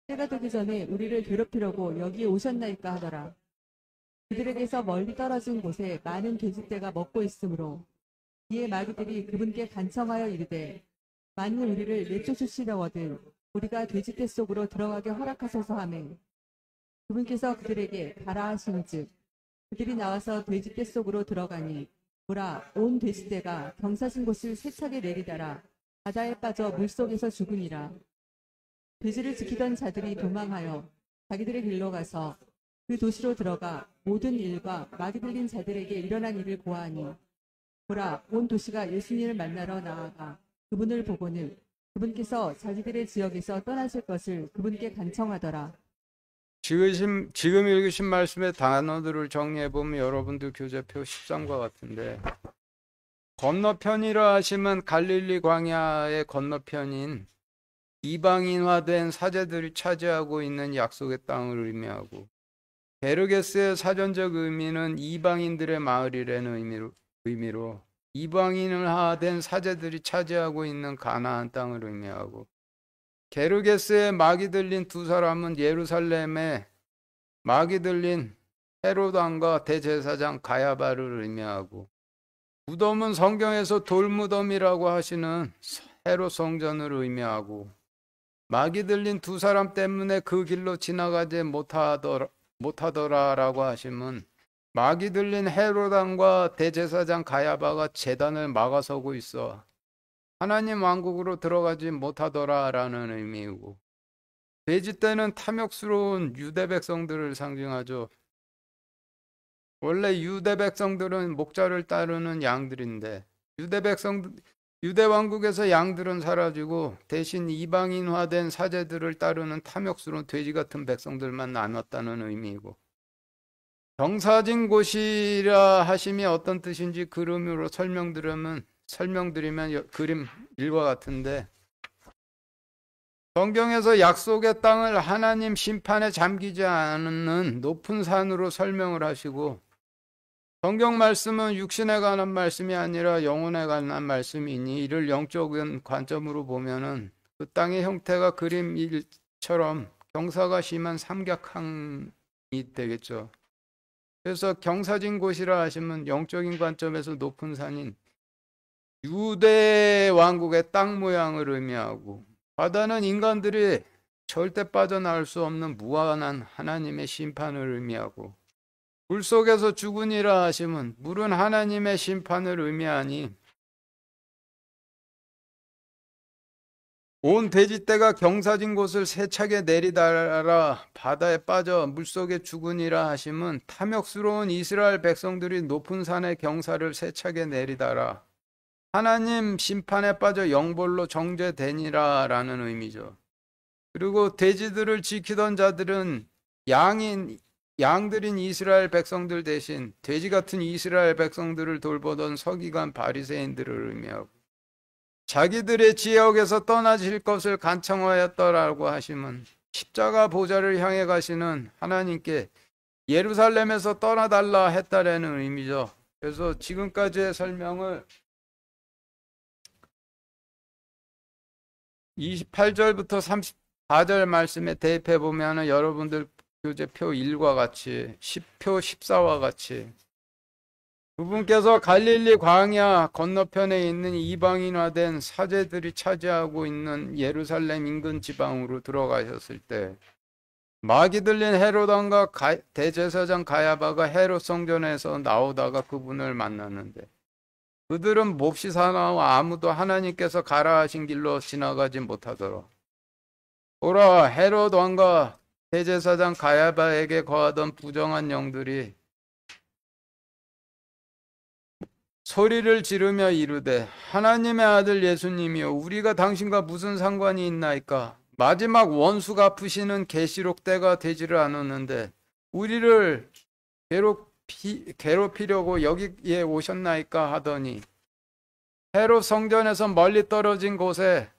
때가 되기 전에 우리를 괴롭히려고 여기에 오셨나이까 하더라. 그들에게서 멀리 떨어진 곳에 많은 돼지떼가 먹고 있으므로 이에 마귀들이 그분께 간청하여 이르되 만일 우리를 내쫓으시려거든 우리가 돼지떼 속으로 들어가게 허락하소서 하매 그분께서 그들에게 가라 하신즉 그들이 나와서 돼지떼 속으로 들어가니 보라 온 돼지떼가 경사진 곳을 세차게 내리다라 바다에 빠져 물속에서 죽으니라. 돼지를 지키던 자들이 도망하여 자기들의 길로 가서 그 도시로 들어가 모든 일과 마귀 들린 자들에게 일어난 일을 고하니 보라 온 도시가 예수님을 만나러 나아가 그분을 보고는 그분께서 자기들의 지역에서 떠나실 것을 그분께 간청하더라. 지금 읽으신 말씀의 단어들을 정리해보면 여러분들 교재표 13과 같은데 건너편이라 하시면 갈릴리 광야의 건너편인 이방인화된 사제들이 차지하고 있는 약속의 땅을 의미하고 게르게스의 사전적 의미는 이방인들의 마을이라는 의미로 이방인화된 사제들이 차지하고 있는 가나안 땅을 의미하고 게르게스에 마귀 들린 두 사람은 예루살렘에 마귀 들린 헤롯 왕과 대제사장 가야바를 의미하고 무덤은 성경에서 돌무덤이라고 하시는 헤롯 성전을 의미하고 마귀 들린 두 사람 때문에 그 길로 지나가지 못하더라라고 하시면 마귀 들린 헤롯 왕과 대제사장 가야바가 제단을 막아서고 있어 하나님 왕국으로 들어가지 못하더라라는 의미이고 돼지떼는 탐욕스러운 유대 백성들을 상징하죠. 원래 유대 백성들은 목자를 따르는 양들인데 유대 왕국에서 양들은 사라지고 대신 이방인화된 사제들을 따르는 탐욕스러운 돼지 같은 백성들만 남았다는 의미이고 경사진 곳이라 하심이 어떤 뜻인지 그림으로 설명드리면 그림 1과 같은데 성경에서 약속의 땅을 하나님 심판에 잠기지 않는 높은 산으로 설명을 하시고 성경 말씀은 육신에 관한 말씀이 아니라 영혼에 관한 말씀이니 이를 영적인 관점으로 보면은 그 땅의 형태가 그림일처럼 경사가 심한 삼각항이 되겠죠. 그래서 경사진 곳이라 하시면 영적인 관점에서 높은 산인 유대 왕국의 땅 모양을 의미하고, 바다는 인간들이 절대 빠져나올 수 없는 무한한 하나님의 심판을 의미하고, 물 속에서 죽으니라 하시면 물은 하나님의 심판을 의미하니 온 돼지떼가 경사진 곳을 세차게 내리달아 바다에 빠져 물속에 죽으니라 하시면 탐욕스러운 이스라엘 백성들이 높은 산의 경사를 세차게 내리달아 하나님 심판에 빠져 영벌로 정죄되니라 라는 의미죠. 그리고 돼지들을 지키던 자들은 양들인 이스라엘 백성들 대신 돼지 같은 이스라엘 백성들을 돌보던 서기관 바리새인들을 의미하고, 자기들의 지역에서 떠나실 것을 간청하였더라고 하시면 십자가 보좌를 향해 가시는 하나님께 예루살렘에서 떠나달라 했다라는 의미죠. 그래서 지금까지의 설명을 28절부터 34절 말씀에 대입해 보면 여러분들 교재표 1과 같이 10표 14와 같이 그분께서 갈릴리 광야 건너편에 있는 이방인화된 사제들이 차지하고 있는 예루살렘 인근 지방으로 들어가셨을 때 마귀 들린 헤롯 왕과 대제사장 가야바가 헤롯 성전에서 나오다가 그분을 만났는데, 그들은 몹시 사나워 아무도 하나님께서 가라 하신 길로 지나가지 못하더라. 보라, 헤롯 왕과 대제사장 가야바에게 거하던 부정한 영들이 소리를 지르며 이르되, 하나님의 아들 예수님이여, 우리가 당신과 무슨 상관이 있나이까? 마지막 원수 갚으시는 계시록 때가 되지를 않았는데 우리를 괴롭히려고 여기에 오셨나이까 하더니, 헤롯 성전에서 멀리 떨어진 곳에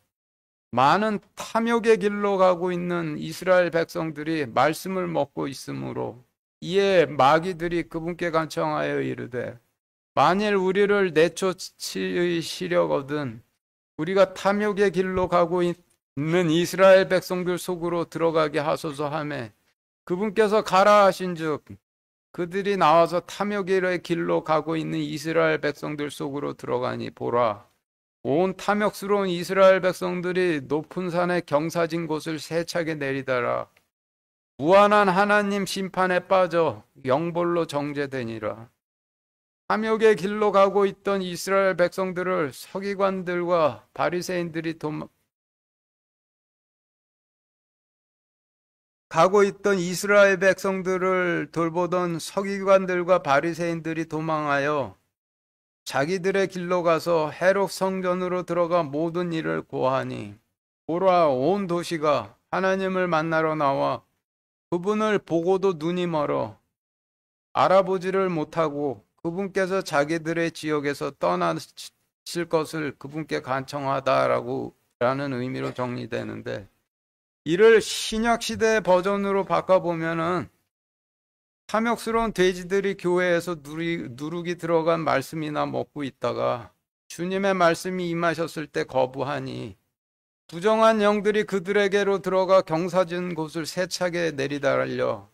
많은 탐욕의 길로 가고 있는 이스라엘 백성들이 말씀을 먹고 있으므로 이에 마귀들이 그분께 간청하여 이르되, 만일 우리를 내쫓으시려거든 우리가 탐욕의 길로 가고 있는 이스라엘 백성들 속으로 들어가게 하소서 하매, 그분께서 가라 하신즉 그들이 나와서 탐욕의 길로 가고 있는 이스라엘 백성들 속으로 들어가니, 보라, 온 탐욕스러운 이스라엘 백성들이 높은 산의 경사진 곳을 세차게 내리다라 무한한 하나님 심판에 빠져 영벌로 정죄되니라. 탐욕의 길로 가고 있던 이스라엘 백성들을 서기관들과 바리새인들이 가고 있던 이스라엘 백성들을 돌보던 서기관들과 바리새인들이 도망하여 자기들의 길로 가서 헤롯 성전으로 들어가 모든 일을 고하니, 보라, 온 도시가 하나님을 만나러 나와 그분을 보고도 눈이 멀어 알아보지를 못하고 그분께서 자기들의 지역에서 떠나실 것을 그분께 간청하다라는 의미로 정리되는데, 이를 신약시대 버전으로 바꿔보면은 탐욕스러운 돼지들이 교회에서 누룩이 들어간 말씀이나 먹고 있다가 주님의 말씀이 임하셨을 때 거부하니 부정한 영들이 그들에게로 들어가 경사진 곳을 세차게 내리달려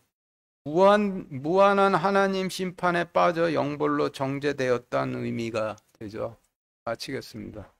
무한한 하나님 심판에 빠져 영벌로 정죄되었다는 의미가 되죠. 마치겠습니다.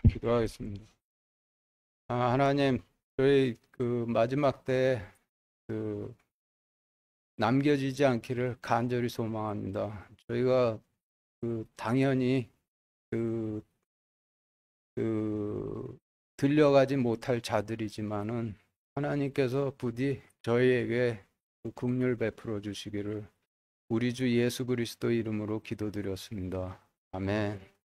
기도하겠습니다. 하나님, 저희 그 마지막 때 그 남겨지지 않기를 간절히 소망합니다. 저희가 그 당연히 그 들려가지 못할 자들이지만은 하나님께서 부디 저희에게 그 긍휼 베풀어 주시기를 우리 주 예수 그리스도 이름으로 기도드렸습니다. 아멘.